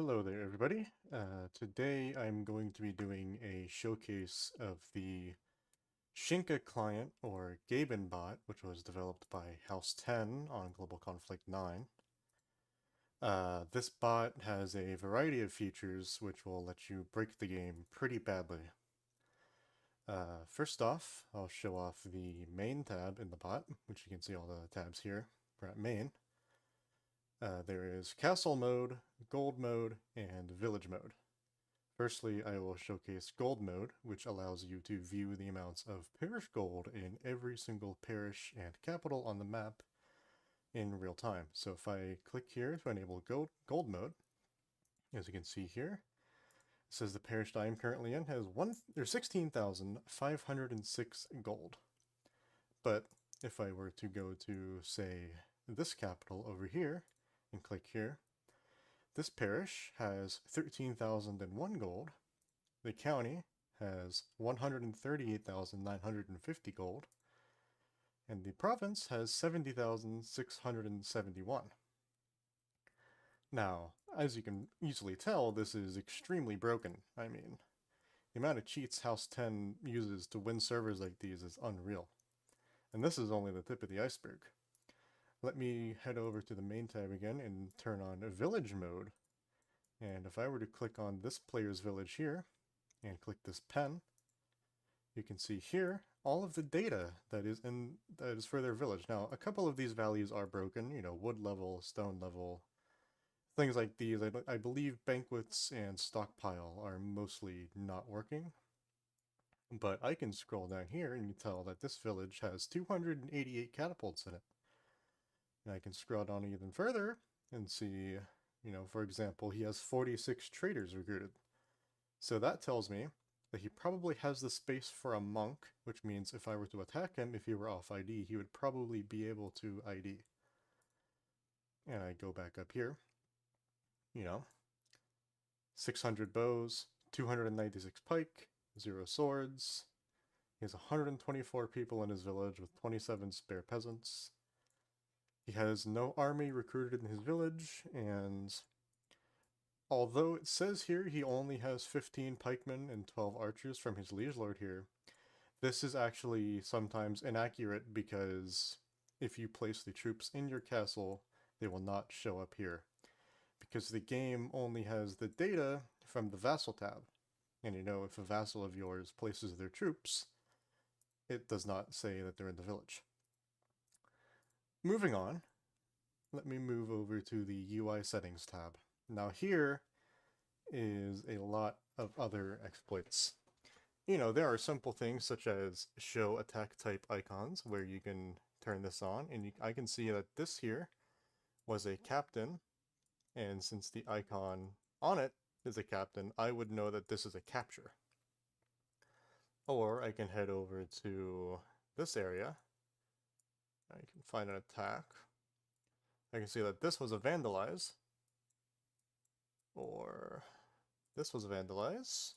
Hello there, everybody. Today I'm going to be doing a showcase of the Shinka client, or Gaben bot, which was developed by House 10 on Global Conflict 9. This bot has a variety of features which will let you break the game pretty badly. First off, I'll show off the main tab in the bot, which you can see all the tabs here. We're at main. There is Castle Mode, Gold Mode, and Village Mode. Firstly, I will showcase Gold Mode, which allows you to view the amounts of parish gold in every single parish and capital on the map in real time. So if I click here to enable Gold Mode, as you can see here, it says the parish that I am currently in has 16,506 gold. But if I were to go to, say, this capital over here, and click here, this parish has 13,001 gold. The county has 138,950 gold. And the province has 70,671. Now, as you can easily tell, this is extremely broken. I mean, the amount of cheats House 10 uses to win servers like these is unreal. And this is only the tip of the iceberg. Let me head over to the main tab again and turn on Village Mode. And if I were to click on this player's village here, and click this pen, you can see here all of the data that is for their village. Now, a couple of these values are broken, wood level, stone level, things like these. I believe banquets and stockpile are mostly not working. But I can scroll down here and you tell that this village has 288 catapults in it. And I can scroll down even further and see, for example, he has 46 traders recruited. So that tells me that he probably has the space for a monk, which means if I were to attack him, if he were off ID, he would probably be able to ID. And I go back up here, 600 bows, 296 pike, 0 swords. He has 124 people in his village with 27 spare peasants. He has no army recruited in his village, and although it says here he only has 15 pikemen and 12 archers from his liege lord here, this is actually sometimes inaccurate because if you place the troops in your castle, they will not show up here. Because the game only has the data from the vassal tab. And if a vassal of yours places their troops, it does not say that they're in the village. Moving on, let me move over to the UI settings tab. Now here is a lot of other exploits. There are simple things such as show attack type icons where you can turn this on, and I can see that this here was a captain, and since the icon on it is a captain, I would know that this is a capture. Or I can head over to this area. I can find an attack. I can see that this was a vandalize, or this was a vandalize.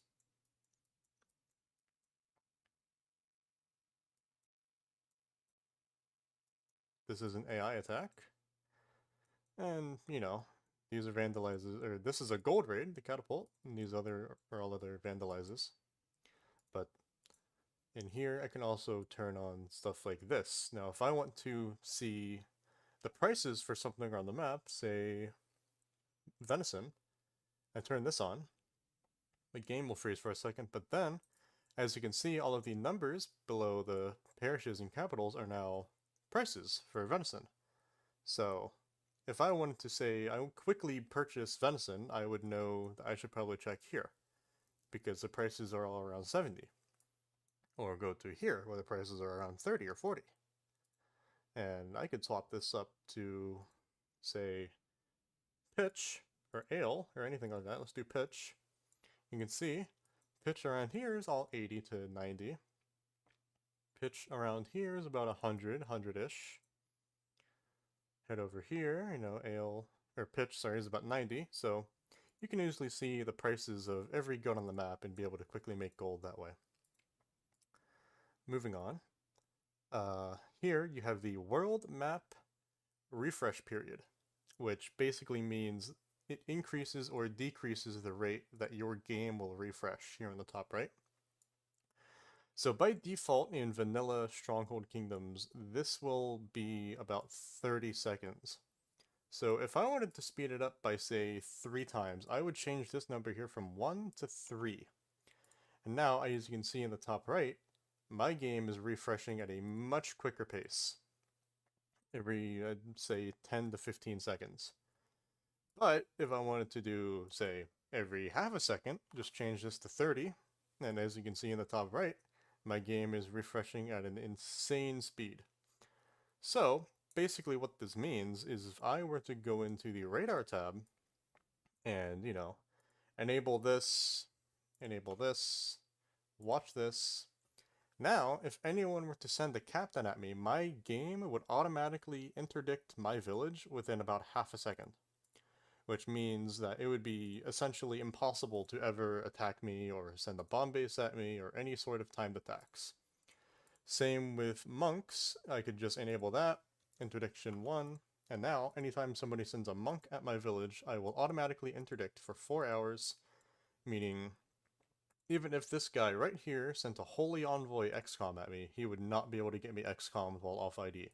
This is an AI attack. And, these are vandalizes, or this is a gold raid, the catapult, and these other are all other vandalizes. But in here, I can also turn on stuff like this. Now, if I want to see the prices for something on the map, say venison, I turn this on, the game will freeze for a second, but then, as you can see, all of the numbers below the parishes and capitals are now prices for venison. So, if I wanted to say I would quickly purchase venison, I would know that I should probably check here, because the prices are all around 70. Or go to here, where the prices are around 30 or 40. And I could swap this up to, say, pitch, or ale, or anything like that. Let's do pitch. You can see, pitch around here is all 80 to 90. Pitch around here is about 100, 100-ish. Head over here, ale, or pitch, sorry, is about 90. So you can usually see the prices of every gun on the map and be able to quickly make gold that way. Moving on. Here you have the world map refresh period, which basically means it increases or decreases the rate that your game will refresh here in the top right. So by default in vanilla Stronghold Kingdoms, this will be about 30 seconds. So if I wanted to speed it up by say 3 times, I would change this number here from 1 to 3. And now, as you can see in the top right, my game is refreshing at a much quicker pace. Every, I'd say, 10 to 15 seconds. But if I wanted to do, say, every half a second, just change this to 30. And as you can see in the top right, my game is refreshing at an insane speed. So, basically what this means is if I were to go into the radar tab and, enable this, watch this. Now, if anyone were to send a captain at me, my game would automatically interdict my village within about half a second, which means that it would be essentially impossible to ever attack me or send a bomb base at me or any sort of timed attacks. Same with monks, I could just enable that, interdiction 1, and now anytime somebody sends a monk at my village, I will automatically interdict for 4 hours, meaning even if this guy right here sent a Holy Envoy XCOM at me, he would not be able to get me XCOM while off ID,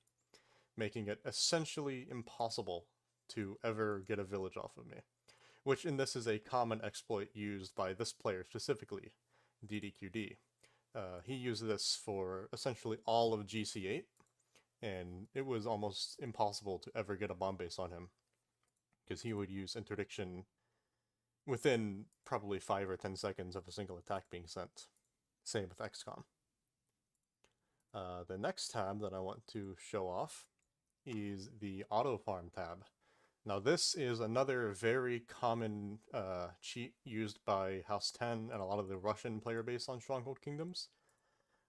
making it essentially impossible to ever get a village off of me. Which in this is a common exploit used by this player specifically, DDQD. He used this for essentially all of GC8, and it was almost impossible to ever get a bomb base on him, because he would use interdiction within probably 5 or 10 seconds of a single attack being sent. Same with XCOM. The next tab that I want to show off is the auto farm tab. Now this is another very common cheat used by House 10 and a lot of the Russian player base on Stronghold Kingdoms.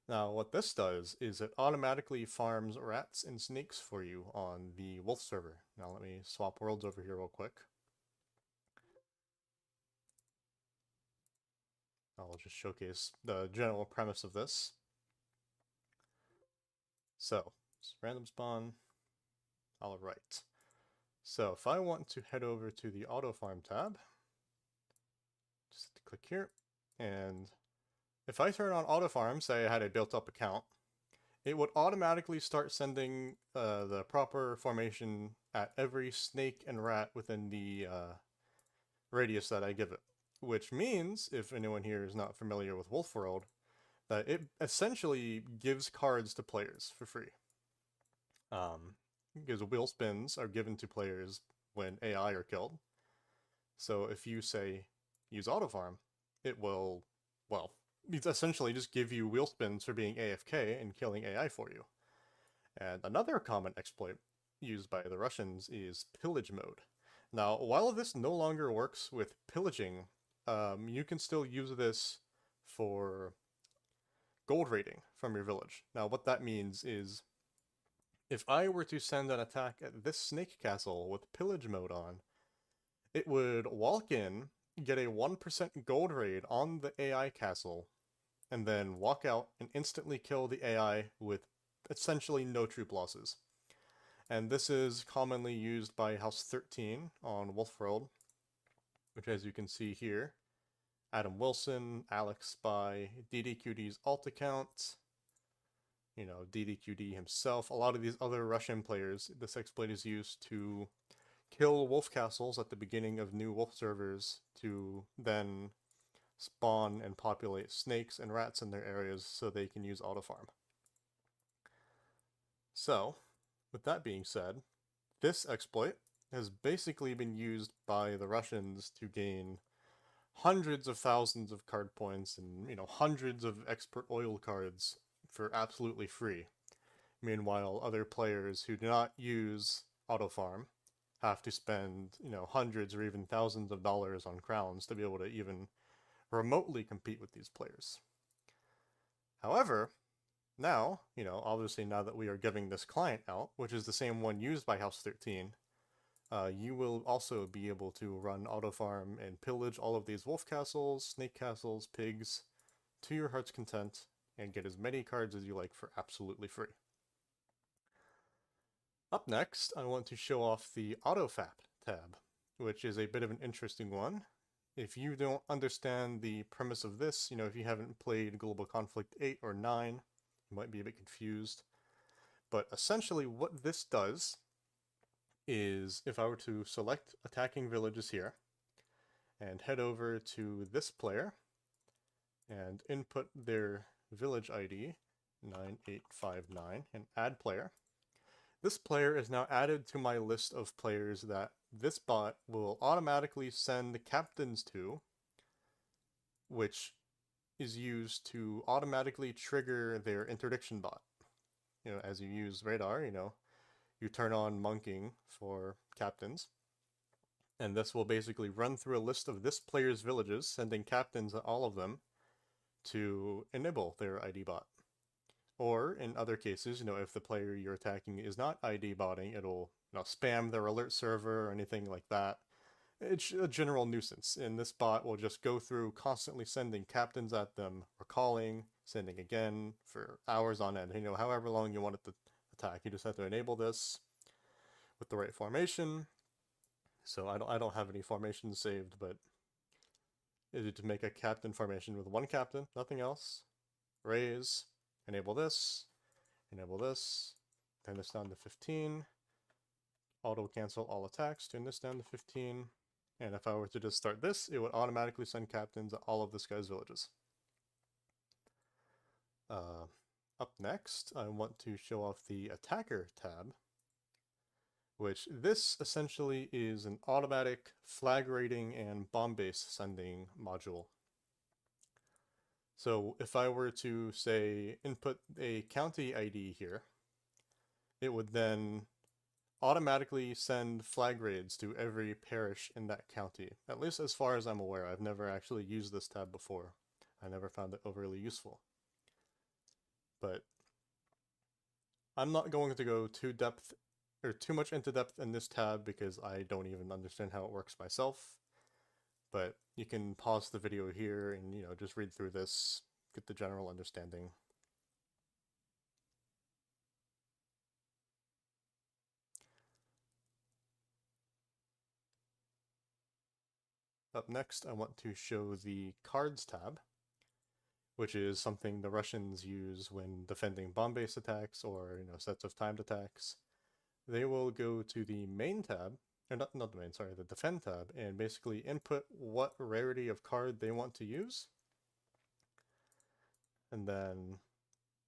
Now what this does is it automatically farms rats and snakes for you on the wolf server. Now let me swap worlds over here real quick. I'll just showcase the general premise of this. So, random spawn. All right. So if I want to head over to the auto farm tab, just click here, and if I turn on auto farm, say I had a built up account, it would automatically start sending the proper formation at every snake and rat within the radius that I give it. Which means, if anyone here is not familiar with Wolf World, that it essentially gives cards to players for free. Because wheel spins are given to players when AI are killed. So if you say, use auto farm, it will, well, it's essentially just give you wheel spins for being AFK and killing AI for you. And another common exploit used by the Russians is pillage mode. Now, while this no longer works with pillaging, you can still use this for gold raiding from your village. Now, what that means is, if I were to send an attack at this snake castle with pillage mode on, it would walk in, get a 1% gold raid on the AI castle, and then walk out and instantly kill the AI with essentially no troop losses. And this is commonly used by House 13 on Wolf World, which as you can see here, Adam Wilson, Alex Spy, DDQD's alt account, DDQD himself, a lot of these other Russian players, this exploit is used to kill wolf castles at the beginning of new wolf servers to then spawn and populate snakes and rats in their areas so they can use auto farm. So, with that being said, this exploit has basically been used by the Russians to gain hundreds of thousands of card points and, hundreds of expert oil cards for absolutely free. Meanwhile, other players who do not use auto farm have to spend, hundreds or even thousands of dollars on crowns to be able to even remotely compete with these players. However, now, obviously now that we are giving this client out, which is the same one used by House 13, you will also be able to run auto farm and pillage all of these wolf castles, snake castles, pigs, to your heart's content, and get as many cards as you like for absolutely free. Up next, I want to show off the AutoFap tab, which is a bit of an interesting one. If you don't understand the premise of this, if you haven't played Global Conflict 8 or 9, you might be a bit confused. But essentially what this does is, if I were to select attacking villages here and head over to this player and input their village ID 9859 and add player, this player is now added to my list of players that this bot will automatically send captains to, which is used to automatically trigger their interdiction bot. As you use radar, you turn on monking for captains, and this will basically run through a list of this player's villages, sending captains at all of them to enable their ID bot. Or in other cases, if the player you're attacking is not ID botting, it'll spam their alert server or anything like that. It's a general nuisance, and this bot will just go through constantly sending captains at them, recalling, sending again for hours on end. However long you want it to attack, you just have to enable this with the right formation. So I don't have any formations saved, but to make a captain formation with one captain, nothing else. Raise, enable this, turn this down to 15, auto cancel all attacks, turn this down to 15, and if I were to just start this, it would automatically send captains at all of this guy's villages. Up next, I want to show off the attacker tab, which this essentially is an automatic flag rating and bomb base sending module. So if I were to, say, input a county ID here, it would then automatically send flag raids to every parish in that county, at least as far as I'm aware. I've never actually used this tab before. I never found it overly useful. But I'm not going to go too much into depth in this tab because I don't even understand how it works myself. But you can pause the video here and just read through this, get the general understanding. Up next, I want to show the cards tab, which is something the Russians use when defending bomb base attacks or sets of timed attacks. They will go to the main tab, or not the main, sorry, the defend tab, and basically input what rarity of card they want to use, and then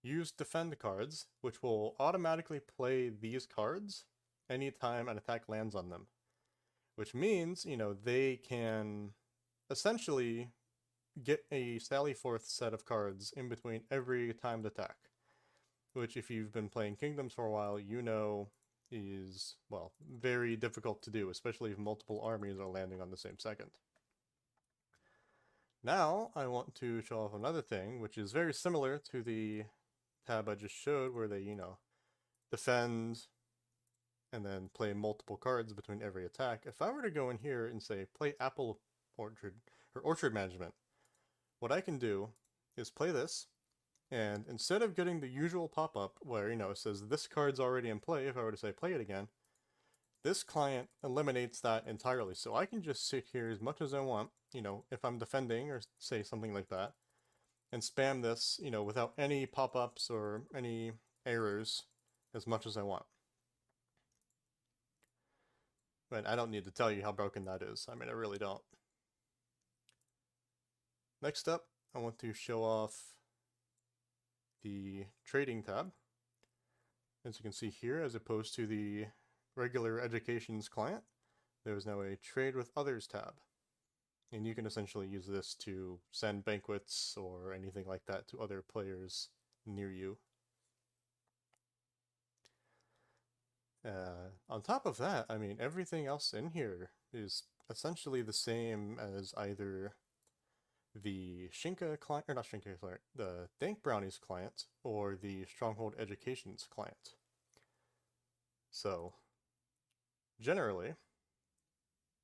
use defend cards, which will automatically play these cards anytime an attack lands on them. Which means, they can essentially get a sally forth set of cards in between every timed attack. Which, if you've been playing Kingdoms for a while, is, well, very difficult to do, especially if multiple armies are landing on the same second. Now, I want to show off another thing, which is very similar to the tab I just showed, where they, defend and then play multiple cards between every attack. If I were to go in here and say, play apple orchard, or orchard management, what I can do is play this, and instead of getting the usual pop-up where, it says this card's already in play, if I were to say play it again, this client eliminates that entirely. So I can just sit here as much as I want, if I'm defending or say something like that, and spam this, without any pop-ups or any errors as much as I want. But I don't need to tell you how broken that is. I mean, I really don't. Next up, I want to show off the trading tab. As you can see here, as opposed to the regular educations client, there is now a trade with others tab. And you can essentially use this to send banquets or anything like that to other players near you. On top of that, I mean, everything else in here is essentially the same as either the Shinka client, or not Shinka client, the Dank Brownies client, or the Stronghold Educations client. So, generally,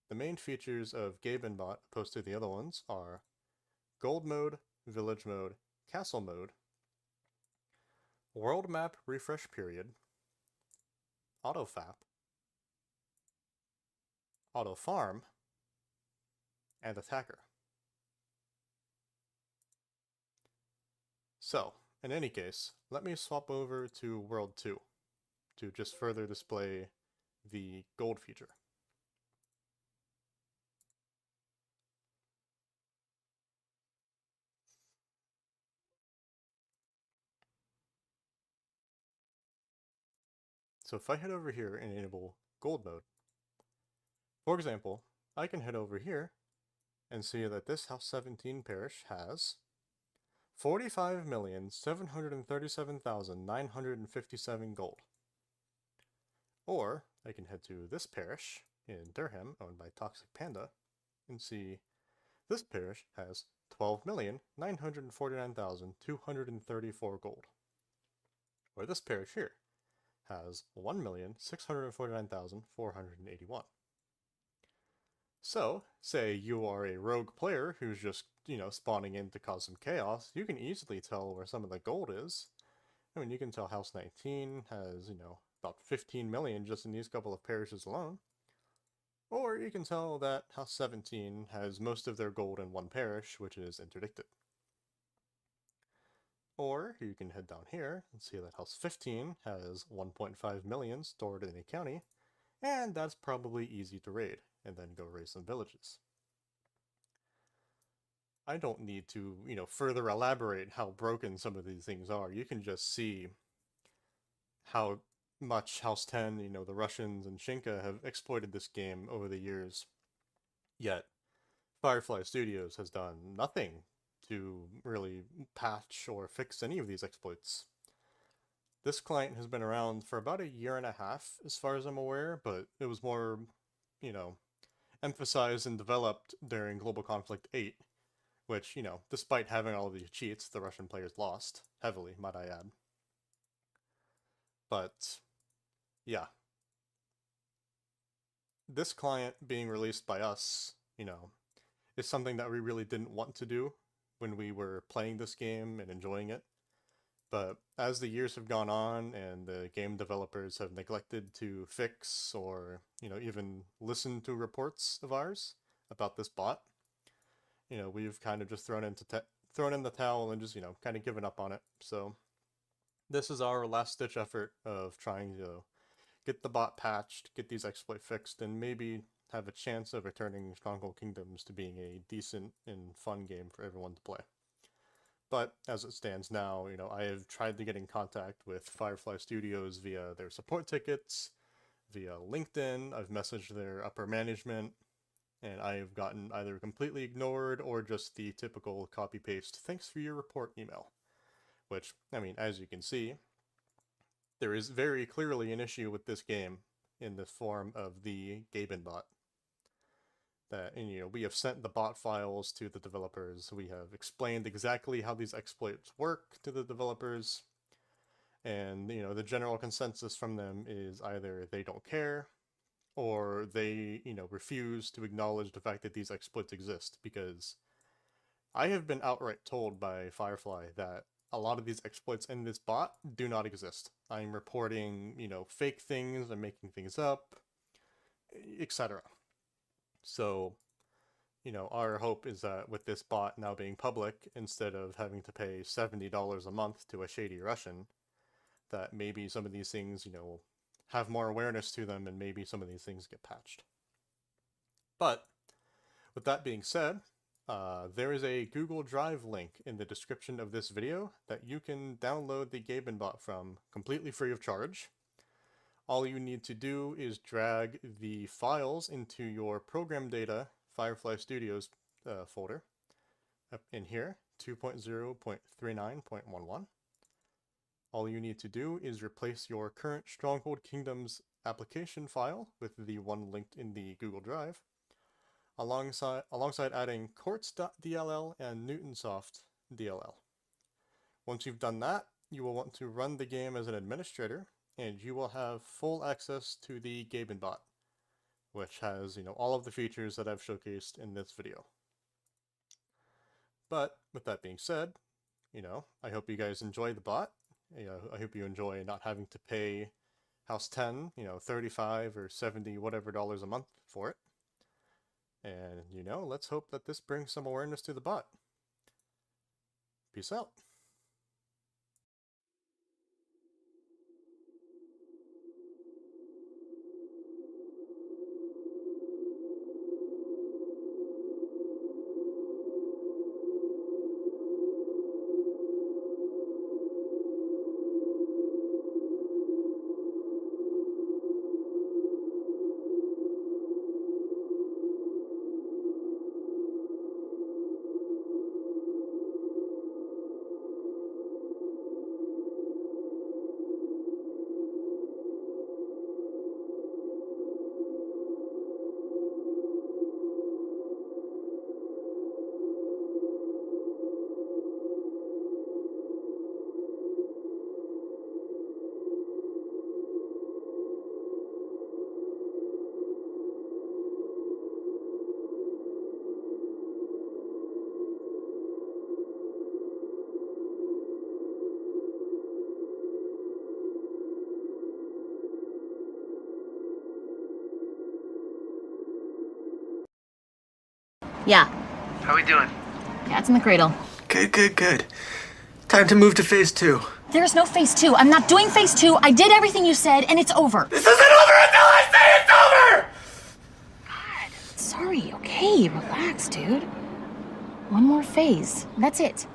the main features of Gabenbot, opposed to the other ones, are Gold Mode, Village Mode, Castle Mode, World Map Refresh Period, Autofap, auto farm, and attacker. So, in any case, let me swap over to World 2 to just further display the gold feature. So if I head over here and enable gold mode, for example, I can head over here and see that this House 17 parish has 45,737,957 gold. Or I can head to this parish in Durham, owned by Toxic Panda, and see this parish has 12,949,234 gold. Or this parish here has 1,649,481. So, say you are a rogue player who's just, spawning in to cause some chaos, you can easily tell where some of the gold is. I mean, you can tell House 19 has, about 15 million just in these couple of parishes alone. Or you can tell that House 17 has most of their gold in one parish, which is interdicted. Or you can head down here and see that House 15 has 1.5 million stored in a county, and that's probably easy to raid, and then go raid some villages. I don't need to, further elaborate how broken some of these things are. You can just see how much House 10, the Russians and Shinka have exploited this game over the years. Yet, Firefly Studios has done nothing to really patch or fix any of these exploits. This client has been around for about a year and a half, as far as I'm aware, but it was more, emphasized and developed during Global Conflict 8, which, despite having all of these cheats, the Russian players lost heavily, might I add. But, yeah. This client being released by us, is something that we really didn't want to do when we were playing this game and enjoying it. But as the years have gone on and the game developers have neglected to fix or, even listen to reports of ours about this bot, we've kind of just thrown in the towel and just, kind of given up on it. So this is our last-ditch effort of trying to get the bot patched, get these exploits fixed, and maybe have a chance of returning Stronghold Kingdoms to being a decent and fun game for everyone to play. But as it stands now, I have tried to get in contact with Firefly Studios via their support tickets, via LinkedIn. I've messaged their upper management, and I have gotten either completely ignored or just the typical copy-paste "thanks for your report" email. Which, I mean, as you can see, there is very clearly an issue with this game in the form of the Gaben bot. That, and, we have sent the bot files to the developers. We have explained exactly how these exploits work to the developers. And, the general consensus from them is either they don't care or they, refuse to acknowledge the fact that these exploits exist, because I have been outright told by Firefly that a lot of these exploits in this bot do not exist. I'm reporting, fake things, I'm making things up, etc. So, our hope is that with this bot now being public, instead of having to pay $70 a month to a shady Russian, that maybe some of these things, have more awareness to them and maybe some of these things get patched. But, with that being said, there is a Google Drive link in the description of this video that you can download the Gaben bot from completely free of charge. All you need to do is drag the files into your program data Firefly Studios folder up in here, 2.0.39.11. All you need to do is replace your current Stronghold Kingdoms application file with the one linked in the Google Drive, alongside adding quartz.dll and newtonsoft.dll. Once you've done that, you will want to run the game as an administrator, and you will have full access to the Gaben bot, which has, all of the features that I've showcased in this video. But with that being said, I hope you guys enjoy the bot. I hope you enjoy not having to pay House 10, $35 or $70 whatever dollars a month for it. And, you know, let's hope that this brings some awareness to the bot. Peace out. Yeah. How we doing? Cat's in the cradle. Good. Time to move to phase 2. There's no phase 2. I'm not doing phase 2. I did everything you said, and it's over. This isn't over until I say it's over! God, sorry, okay? Relax, dude. One more phase. That's it.